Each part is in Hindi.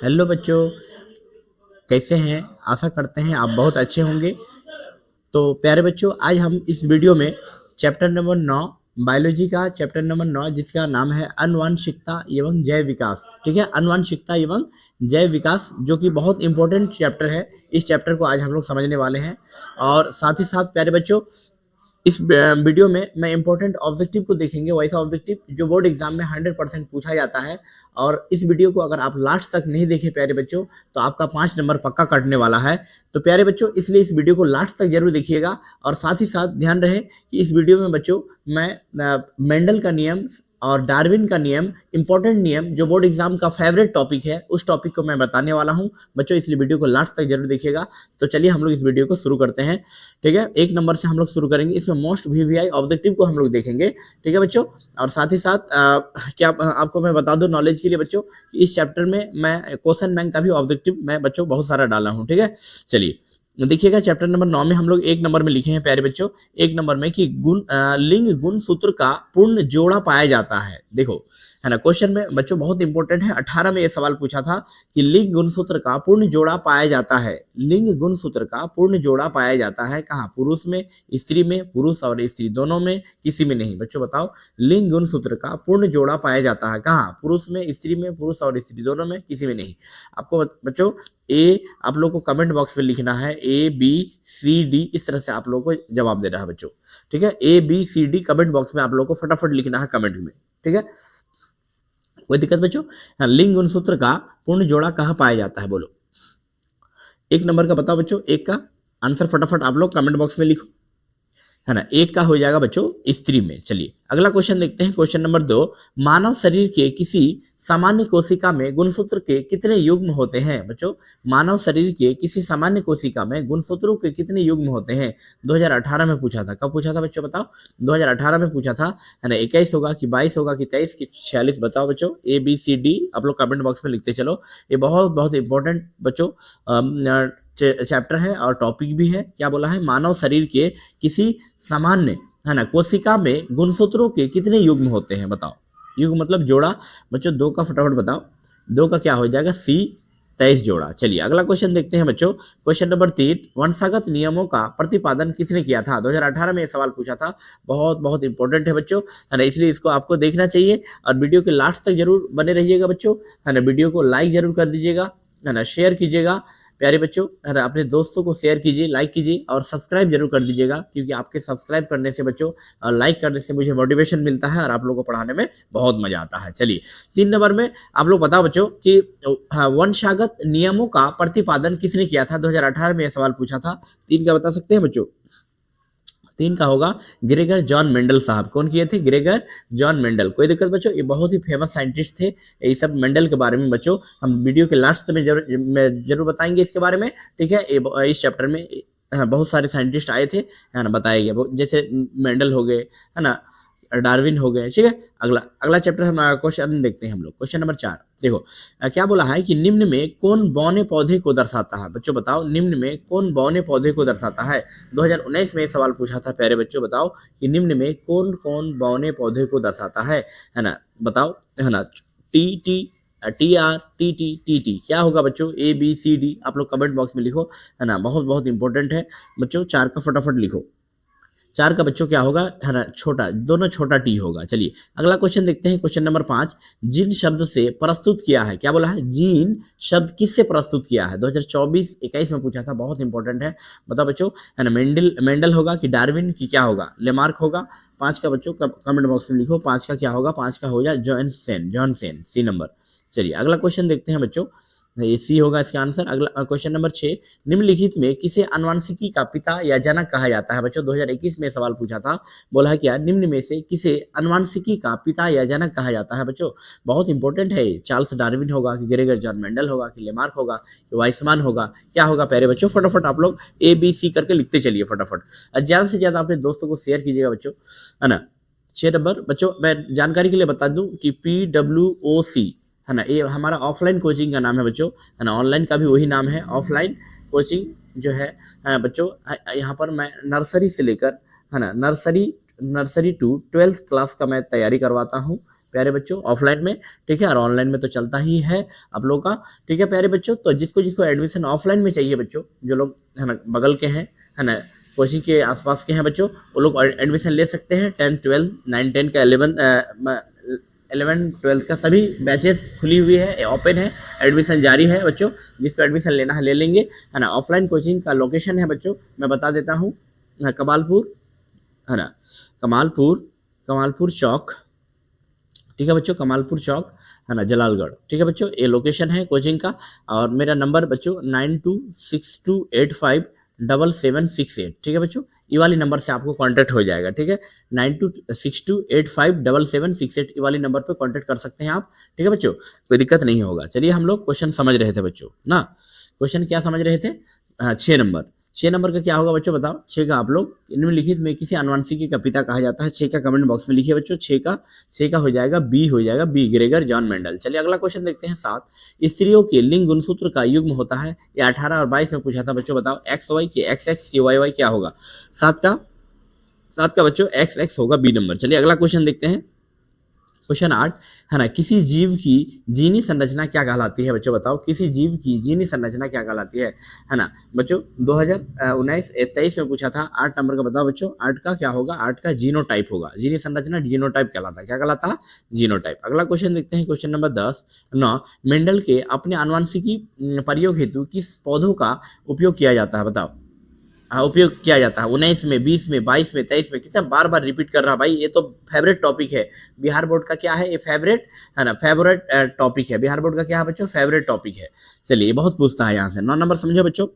हेलो बच्चों, कैसे हैं? आशा करते हैं आप बहुत अच्छे होंगे। तो प्यारे बच्चों, आज हम इस वीडियो में चैप्टर नंबर 9 बायोलॉजी का चैप्टर नंबर 9 जिसका नाम है आनुवंशिकता एवं जैव विकास। ठीक है, आनुवंशिकता एवं जैव विकास, जो कि बहुत इंपॉर्टेंट चैप्टर है। इस चैप्टर को आज हम लोग समझने वाले हैं। और साथ ही साथ प्यारे बच्चों, इस वीडियो में मैं इंपॉर्टेंट ऑब्जेक्टिव को देखेंगे, वैसा ऑब्जेक्टिव जो बोर्ड एग्जाम में 100% पूछा जाता है। और इस वीडियो को अगर आप लास्ट तक नहीं देखे प्यारे बच्चों, तो आपका 5 नंबर पक्का कटने वाला है। तो प्यारे बच्चों, इसलिए इस वीडियो को लास्ट तक जरूर देखिएगा। और साथ ही साथ ध्यान रहे कि इस वीडियो में बच्चों मैं मेंडल का नियम और डार्विन का नियम, इंपॉर्टेंट नियम जो बोर्ड एग्जाम का फेवरेट टॉपिक है, उस टॉपिक को मैं बताने वाला हूं बच्चों। इसलिए वीडियो को लास्ट तक जरूर देखिएगा। तो चलिए हम लोग इस वीडियो को शुरू करते हैं। ठीक है, 1 नंबर से हम लोग शुरू करेंगे। इसमें मोस्ट वीवीआई ऑब्जेक्टिव को हम लोग देखेंगे। ठीक है बच्चों, और साथ ही साथ क्या आपको मैं बता दूं नॉलेज के लिए बच्चों कि इस चैप्टर में मैं क्वेश्चन बैंक का भी ऑब्जेक्टिव मैं बच्चों बहुत सारा डाला हूं। ठीक है, चलिए देखिएगा चैप्टर नंबर 9 में हम लोग 1 नंबर में लिखे हैं प्यारे बच्चों, 1 नंबर में कि लिंग गुण सूत्र का पूर्ण जोड़ा पाया जाता है। देखो है ना, क्वेश्चन में बच्चों बहुत इंपॉर्टेंट है। 18 में ये सवाल पूछा था कि लिंग गुण सूत्र का पूर्ण जोड़ा पाया जाता है। लिंग गुण सूत्र का पूर्ण जोड़ा पाया जाता है कहाँ? पुरुष में, स्त्री में, पुरुष और स्त्री दोनों में, किसी में नहीं। बच्चों बताओ, लिंग गुण सूत्र का पूर्ण जोड़ा पाया जाता है कहाँ? पुरुष में, स्त्री में, पुरुष और स्त्री दोनों में, किसी में नहीं। आपको बच्चों आप लोग को कमेंट बॉक्स में लिखना है ABCD, इस तरह से आप लोग को जवाब देना है बच्चों। ठीक है, ABCD कमेंट बॉक्स में आप लोग को फटाफट लिखना है कमेंट में। ठीक है, कोई दिक्कत बच्चों? हाँ, लिंग गुण सूत्र का पूर्ण जोड़ा कहाँ पाया जाता है? बोलो 1 नंबर का बताओ बच्चों, 1 का आंसर फटाफट आप लोग कमेंट बॉक्स में लिखो, है ना। 1 का हो जाएगा बच्चों स्त्री में। चलिए अगला क्वेश्चन देखते हैं, क्वेश्चन नंबर 2। मानव शरीर के किसी सामान्य कोशिका में गुणसूत्र के कितने युग्म होते हैं? बच्चों, मानव शरीर के किसी सामान्य कोशिका में गुणसूत्रों के कितने युग्म होते हैं? 2018 में पूछा था। कब पूछा था बच्चों बताओ? 2018 में पूछा था, है ना। 21 होगा कि 22 होगा कि 23 कि 46? बताओ बच्चों, ABCD आप लोग कमेंट बॉक्स में लिखते चलो। ये बहुत बहुत इंपॉर्टेंट बच्चों चैप्टर है और टॉपिक भी है। क्या बोला है? मानव शरीर के किसी सामान्य, है ना, कोशिका में गुणसूत्रों के कितने युग्म होते हैं? बताओ। युग्म मतलब जोड़ा बच्चों। 2 का फटाफट बताओ, 2 का क्या हो जाएगा? C 23 जोड़ा। चलिए अगला क्वेश्चन देखते हैं बच्चों, क्वेश्चन नंबर 3। वंशागत नियमों का प्रतिपादन किसने किया था? 2018 में ये सवाल पूछा था। बहुत बहुत इंपॉर्टेंट है बच्चों, है ना, इसलिए इसको आपको देखना चाहिए और वीडियो के लास्ट तक जरूर बने रहिएगा बच्चों, है ना। वीडियो को लाइक जरूर कर दीजिएगा, है ना, शेयर कीजिएगा प्यारे बच्चों, है ना। अपने दोस्तों को शेयर कीजिए, लाइक कीजिए और सब्सक्राइब जरूर कर दीजिएगा, क्योंकि आपके सब्सक्राइब करने से बच्चों और लाइक करने से मुझे मोटिवेशन मिलता है और आप लोगों को पढ़ाने में बहुत मजा आता है। चलिए 3 नंबर में आप लोग बताओ बच्चों कि वंशागत नियमों का प्रतिपादन किसने किया था? 2018 में यह सवाल पूछा था। 3 का बता सकते हैं बच्चों? 3 का होगा ग्रेगर जॉन मेंडल साहब। कौन किए थे? Gregor John Mendel. कोई दिक्कत बच्चों? ये बहुत ही फेमस साइंटिस्ट थे। ये सब मेंडल के बारे में बच्चों हम वीडियो के लास्ट में जरूर बताएंगे इसके बारे में। ठीक है, इस चैप्टर में बहुत सारे साइंटिस्ट आए थे, है ना, बताया गया। जैसे मेंडल हो गए, है ना, डार्विन हो गए। ठीक है, अगला अगला चैप्टर हम क्वेश्चन देखते हैं हम लोग, क्वेश्चन नंबर 4। देखो क्या बोला है कि निम्न में कौन बौने पौधे को दर्शाता है? बच्चों बताओ, निम्न में कौन बौने पौधे को दर्शाता है? 2019 में सवाल पूछा था प्यारे बच्चों। बताओ कि निम्न में कौन कौन बौने पौधे को दर्शाता है ना। बताओ, है ना। TT TR TT TT क्या होगा बच्चों? ABCD आप लोग कमेंट बॉक्स में लिखो, है ना। बहुत बहुत इंपॉर्टेंट है बच्चों। 4 का फटाफट लिखो। 4 का बच्चों क्या होगा? है ना, छोटा, दोनों छोटा T होगा। चलिए अगला क्वेश्चन देखते हैं, क्वेश्चन नंबर 5। जीन शब्द से प्रस्तुत किया है। क्या बोला है? जीन शब्द किससे प्रस्तुत किया है? 2024-21 में पूछा था, बहुत इंपॉर्टेंट है। बताओ बच्चों, है ना, मेंडल होगा कि डार्विन की क्या होगा? लेमार्क होगा। 5 का बच्चों कमेंट बॉक्स में लिखो, 5 का क्या होगा? 5 का हो जाए जॉनसेन, C नंबर। चलिए अगला क्वेश्चन देखते हैं बच्चों, ये C होगा इसका आंसर। अगला क्वेश्चन नंबर 6। निम्नलिखित में किसे आनुवंशिकी का पिता या जनक कहा जाता है? बच्चों 2021 में सवाल पूछा था, बोला है क्या निम्न में से किसे आनुवंशिकी का पिता या जनक कहा जाता है? बच्चों बहुत इंपॉर्टेंट है। चार्ल्स डार्विन होगा कि ग्रेगर जॉन मेंडल होगा कि लेमार्क होगा कि वाइसमान होगा? क्या होगा प्यारे बच्चों? फटाफट आप लोग ABC करके लिखते चलिए फटाफट। ज्यादा से ज्यादा अपने दोस्तों को शेयर कीजिएगा बच्चों, है ना। 6 नंबर बच्चों, मैं जानकारी के लिए बता दूं कि PWOC, है ना, ये हमारा ऑफलाइन कोचिंग का नाम है बच्चों, है ना। ऑनलाइन का भी वही नाम है, ऑफलाइन कोचिंग जो है बच्चों। यहाँ पर मैं नर्सरी से लेकर, है ना, नर्सरी टू 12th क्लास का मैं तैयारी करवाता हूँ, प्यारे बच्चों, ऑफलाइन में, ठीक है, और ऑनलाइन में तो चलता ही है आप लोगों का, ठीक है प्यारे बच्चों। तो जिसको जिसको एडमिशन ऑफलाइन में चाहिए बच्चों, जो लोग है ना बगल के हैं, है ना कोचिंग के आसपास के हैं बच्चों, वो लोग एडमिशन ले सकते हैं। 10 12 9 10 का 11 12 का सभी बैचेस खुली हुई है, ओपन है, एडमिशन जारी है बच्चों। जिसको एडमिशन लेना है ले लेंगे, है ना। ऑफलाइन कोचिंग का लोकेशन है बच्चों, मैं बता देता हूँ, कमालपुर, है ना, कमालपुर चौक, ठीक है बच्चों, कमालपुर चौक, है ना, जलालगढ़, ठीक है बच्चों, ये लोकेशन है कोचिंग का। और मेरा नंबर बच्चों 9262857768, ठीक है बच्चों, ये वाली नंबर से आपको कांटेक्ट हो जाएगा, ठीक है, 9262857768, ये वाली नंबर पे कांटेक्ट कर सकते हैं आप, ठीक है बच्चों, कोई दिक्कत नहीं होगा। चलिए हम लोग क्वेश्चन समझ रहे थे बच्चों ना, क्वेश्चन क्या समझ रहे थे, हाँ 6 नंबर का क्या होगा बच्चों बताओ। 6 का आप लोग निम्नलिखित में किसी अनुवांशिकी का पिता कहा जाता है, 6 का कमेंट बॉक्स में लिखिए बच्चों। 6 का हो जाएगा बी, हो जाएगा बी, ग्रेगर जॉन मेंडल। चलिए अगला क्वेश्चन देखते हैं। 7 स्त्रियों के लिंग गुणसूत्र का युग्म होता है, ये 18 और 22 में पूछा था बच्चों, बताओ एक्स वाई के एक्स एक्स के वाई वाई क्या होगा। 7 का बच्चों एक्स एक्स होगा, बी नंबर। चलिए अगला क्वेश्चन देखते हैं, क्वेश्चन 8, है ना, किसी जीव की जीनी संरचना क्या कहलाती है बच्चों, बताओ किसी जीव की जीनी संरचना क्या कहलाती है ना बच्चों। 2019-23 में पूछा था, 8 नंबर का बताओ बच्चों। 8 का क्या होगा, 8 का जीनोटाइप होगा, जीनी संरचना जीनोटाइप कहलाता है, क्या कहलाता है, जीनोटाइप। अगला क्वेश्चन देखते हैं, क्वेश्चन नंबर 10, 9 मेंडल के अपने आनुवंशिकी प्रयोग हेतु किस पौधों का उपयोग किया जाता है, बताओ। उपयोग किया जाता है 19 में, 20 में, 22 में, 23 में, कितना बार बार रिपीट कर रहा भाई, ये तो फेवरेट टॉपिक है बिहार बोर्ड का, क्या है ये फेवरेट, है ना, फेवरेट टॉपिक है बिहार बोर्ड का, क्या है बच्चों, फेवरेट टॉपिक है। चलिए ये बहुत पूछता है यहाँ से। 9 नंबर समझो बच्चों,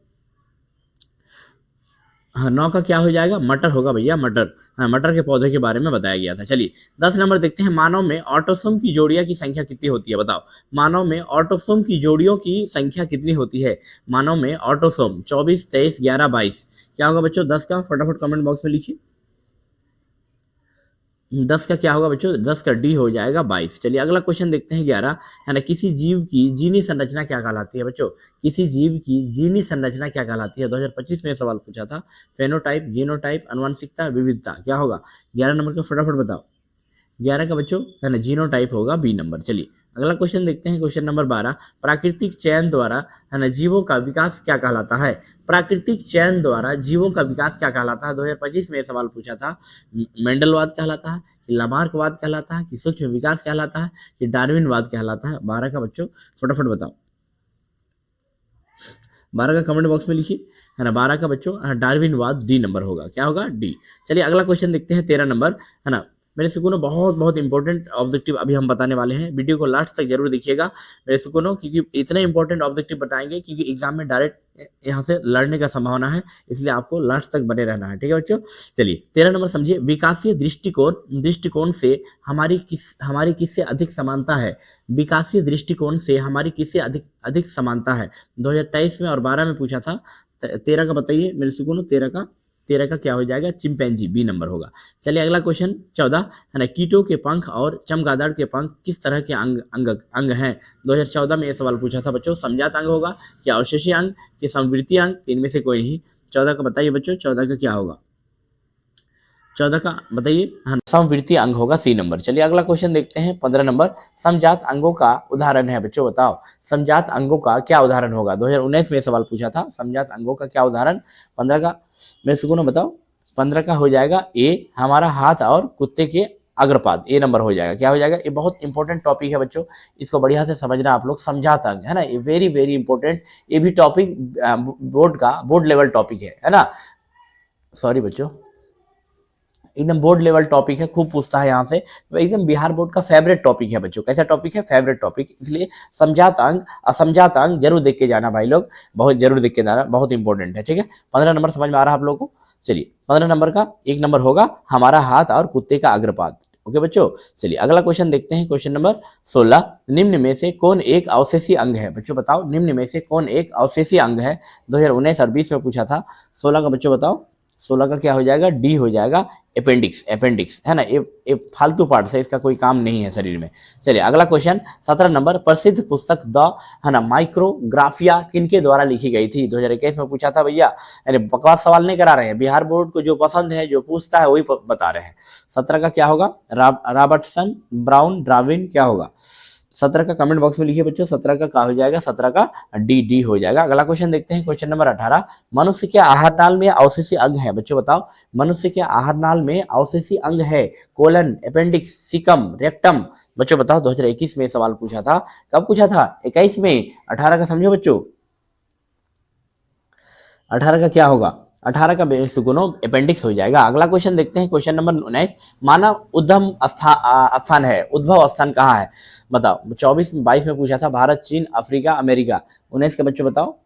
हाँ 9 का क्या हो जाएगा, मटर होगा भैया, मटर, हाँ मटर के पौधे के बारे में बताया गया था। चलिए 10 नंबर देखते हैं, मानव में ऑटोसोम की जोड़ियां की संख्या कितनी होती है, बताओ। मानव में ऑटोसोम की जोड़ियों की संख्या कितनी होती है, मानव में ऑटोसोम 24, 23, 11, 22 क्या होगा बच्चों। 10 का फटाफट कमेंट बॉक्स में लिखिए। 10 का क्या होगा बच्चों, 10 का डी हो जाएगा 22। चलिए अगला क्वेश्चन देखते हैं 11, है ना, किसी जीव की जीनी संरचना क्या कहलाती है बच्चों। किसी जीव की जीनी संरचना क्या कहलाती है, 2025 में सवाल पूछा था। फेनोटाइप, जीनोटाइप, आनुवंशिकता, विविधता, क्या होगा। 11 नंबर का फटाफट बताओ। 11 का बच्चों, है ना, जीनोटाइप होगा, बी नंबर। चलिए अगला क्वेश्चन देखते हैं, क्वेश्चन नंबर 12, प्राकृतिक चयन द्वारा, है ना, जीवों का विकास क्या कहलाता है। प्राकृतिक चयन द्वारा जीवों का विकास क्या कहलाता है, 2025 में सवाल पूछा था। मेंडलवाद कहलाता है, कि लामार्कवाद कहलाता है, कि सूक्ष्म विकास कहलाता है, कि डार्विनवाद कहलाता है। 12 का बच्चों फटाफट बताओ। 12 का कमेंट बॉक्स में लिखिए, है ना। 12 का बच्चों डार्विनवाद, डी नंबर होगा, क्या होगा, डी। चलिए अगला क्वेश्चन देखते हैं 13 नंबर, है ना। मेरे सुकूनों बहुत इंपॉर्टेंट ऑब्जेक्टिव अभी हम बताने वाले हैं, वीडियो को लास्ट तक जरूर देखिएगा मेरे सुकूनों, क्योंकि इतने इंपॉर्टेंट ऑब्जेक्टिव बताएंगे क्योंकि एग्जाम में डायरेक्ट यहाँ से लड़ने का संभावना है, इसलिए आपको लास्ट तक बने रहना है, ठीक है बच्चों। चलिए 13 नंबर समझिए, विकासीय दृष्टिकोण से हमारी किससे अधिक समानता है। विकासीय दृष्टिकोण से हमारी किससे अधिक समानता है, 2023 में और 12 में पूछा था। 13 का बताइए मेरे सुकूनों, 13 का क्या हो जाएगा, चिंपैंजी, बी नंबर होगा। चलिए अगला क्वेश्चन 14, है ना, कीटों के पंख और चमगादड़ के पंख किस तरह के अंग हैं। 2014 में यह सवाल पूछा था बच्चों। समजात अंग होगा, क्या अवशेषीय अंग, कि समवृत्तीय अंग, इनमें से कोई नहीं। 14 का बताइए बच्चों, 14 का क्या होगा, 14 का बताइए, हाँ समवृत्तीय अंग होगा, सी नंबर। चलिए अगला क्वेश्चन देखते हैं 15 नंबर, समजात अंगों का उदाहरण है बच्चों, बताओ समजात अंगों का क्या उदाहरण होगा। 2019 में सवाल पूछा था, समजात अंगों का क्या उदाहरण। 15 का मेरे सुकून बताओ। 15 का हो जाएगा ए, हमारा हाथ और कुत्ते के अग्रपाद, ए नंबर हो जाएगा, क्या हो जाएगा। ये बहुत इंपॉर्टेंट टॉपिक है बच्चों, इसको बढ़िया से समझना आप लोग। समझात अंग, है ना, ये वेरी इंपॉर्टेंट, ये भी टॉपिक बोर्ड लेवल टॉपिक है ना, सॉरी बच्चों, एकदम बोर्ड लेवल टॉपिक है, खूब पूछता है यहाँ से, एकदम बिहार बोर्ड का फेवरेट टॉपिक है बच्चों। कैसा टॉपिक है, फेवरेट टॉपिक, इसलिए समझात अंग असमझात अंग जरूर देख के जाना भाई लोग, बहुत जरूर देख के जाना, बहुत इंपॉर्टेंट है, ठीक है। 15 नंबर समझ में आ रहा है आप लोगों को। चलिए 15 नंबर का 1 नंबर होगा हमारा हाथ और कुत्ते का अग्रपाद, ओके बच्चों। चलिए अगला क्वेश्चन देखते हैं, क्वेश्चन नंबर 16, निम्न में से कौन एक अवशेषीय अंग है बच्चों, बताओ निम्न में से कौन एक अवशेषीय अंग है। 2019 और 20 में पूछा था। 16 का बच्चों बताओ, 16 का क्या हो जाएगा, डी हो जाएगा, अपेंडिक्स, अपेंडिक्स है ना, ये फालतू पार्ट है, इसका कोई काम नहीं है शरीर में। चलिए अगला क्वेश्चन 17 नंबर, प्रसिद्ध पुस्तक द है ना माइक्रोग्राफिया किनके द्वारा लिखी गई थी? 2021 में पूछा था भैया, यानी बकवास सवाल नहीं करा रहे हैं, बिहार बोर्ड को जो पसंद है जो पूछता है वही बता रहे हैं। 17 का क्या होगा? रॉबर्टसन, ब्राउन, डार्विन, क्या होगा? 17 का कमेंट बॉक्स में लिखिए बच्चों, 17 का क्या हो जाएगा? 17 का डी हो जाएगा। अगला क्वेश्चन देखते हैं, क्वेश्चन नंबर 18, मनुष्य के आहार नाल में अवशेषी अंग है? बच्चों बताओ, मनुष्य के आहार नाल में अवशेषी अंग है? Colon, appendix, caecum, rectum? बच्चों बताओ, 2021 में सवाल पूछा था। कब पूछा था? 21 में। 18 का समझो बच्चों, 18 का क्या होगा? 18 का बेसुगुनो अपेंडिक्स हो जाएगा। अगला क्वेश्चन देखते हैं, क्वेश्चन नंबर 19, मानव उद्गम स्थान है, उद्भव स्थान कहाँ है? बताओ। 24 में 22 में पूछा था, भारत, चीन, अफ्रीका, अमेरिका। 19 का बच्चों बताओ,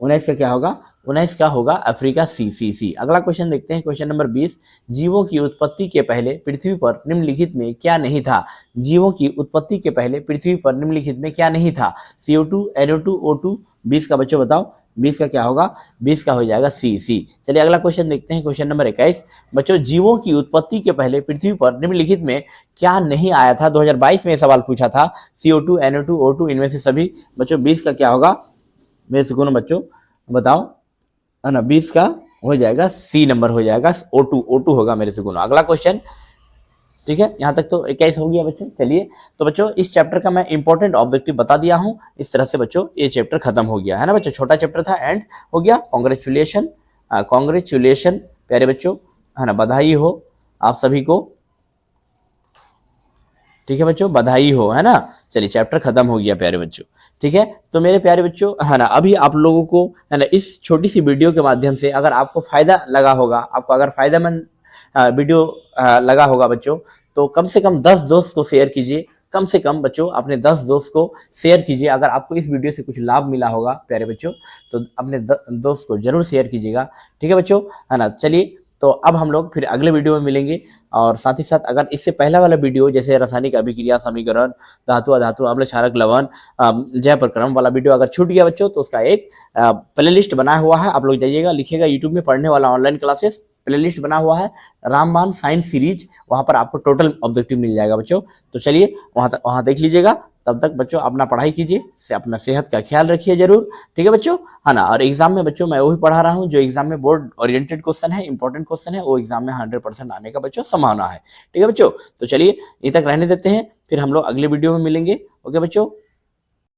19 का क्या होगा? 19 का होगा अफ्रीका, सी। अगला क्वेश्चन देखते हैं, क्वेश्चन नंबर 20, जीवों की उत्पत्ति के पहले पृथ्वी पर निम्नलिखित में क्या नहीं था? जीवों की उत्पत्ति के पहले पृथ्वी पर निम्नलिखित में क्या नहीं था? CO2, NO2, O2। 20 का बच्चों बताओ, 20 का क्या होगा? 20 का हो जाएगा सी। चलिए अगला क्वेश्चन देखते हैं, क्वेश्चन नंबर 21, बच्चों जीवों की उत्पत्ति के पहले पृथ्वी पर निम्नलिखित में क्या नहीं आया था? 2022 में सवाल पूछा था, CO2, NO2, O2 इनमें से सभी। बच्चों 20 का क्या होगा? मेरे से कौन बच्चों बताओ, है ना, 20 का हो जाएगा सी नंबर हो जाएगा, O2 होगा मेरे से गुना। अगला क्वेश्चन, ठीक है, यहाँ तक तो 21 हो गया बच्चों। चलिए तो बच्चों इस चैप्टर का मैं इंपॉर्टेंट ऑब्जेक्टिव बता दिया हूँ। इस तरह से बच्चों ये चैप्टर खत्म हो गया है ना बच्चों, छोटा चैप्टर था, एंड हो गया। कॉन्ग्रेचुलेशन, कॉन्ग्रेचुलेशन प्यारे बच्चों, है ना, बधाई हो आप सभी को, ठीक है बच्चों, बधाई हो, है ना। चलिए चैप्टर खत्म हो गया प्यारे बच्चों, ठीक है। तो मेरे प्यारे बच्चों, है ना, अभी आप लोगों को, है ना, इस छोटी सी वीडियो के माध्यम से अगर आपको फायदा लगा होगा, आपको अगर फायदेमंद वीडियो लगा होगा बच्चों, तो कम से कम 10 दोस्त को शेयर कीजिए। कम से कम बच्चों अपने 10 दोस्त को शेयर कीजिए। अगर आपको इस वीडियो से कुछ लाभ मिला होगा प्यारे बच्चों, तो अपने दोस्त को जरूर शेयर कीजिएगा, ठीक है बच्चों, है ना। चलिए तो अब हम लोग फिर अगले वीडियो में मिलेंगे। और साथ ही साथ अगर इससे पहला वाला वीडियो जैसे रासायनिक अभिक्रिया, समीकरण, धातु अधातु, अम्ल क्षारक लवण, जय प्रक्रम वाला वीडियो अगर छूट गया बच्चों, तो उसका एक प्लेलिस्ट बना हुआ है, आप लोग जाइएगा, लिखिएगा यूट्यूब में पढ़ने वाला ऑनलाइन क्लासेस, प्लेलिस्ट बना हुआ है रामबाण साइंस सीरीज, वहां पर आपको टोटल ऑब्जेक्टिव मिल जाएगा बच्चों। तो चलिए वहां देख लीजिएगा। तब तक बच्चों अपना पढ़ाई कीजिए, अपना सेहत का ख्याल रखिए जरूर, ठीक है बच्चों, है ना। और एग्जाम में बच्चों मैं वही पढ़ा रहा हूँ जो एग्जाम में बोर्ड ओरिएंटेड क्वेश्चन है, इंपॉर्टेंट क्वेश्चन है, वो एग्जाम में 100% आने का बच्चों संभावना है, ठीक है बच्चों। तो चलिए यहीं तक रहने देते हैं, फिर हम लोग अगले वीडियो में मिलेंगे। ओके बच्चों।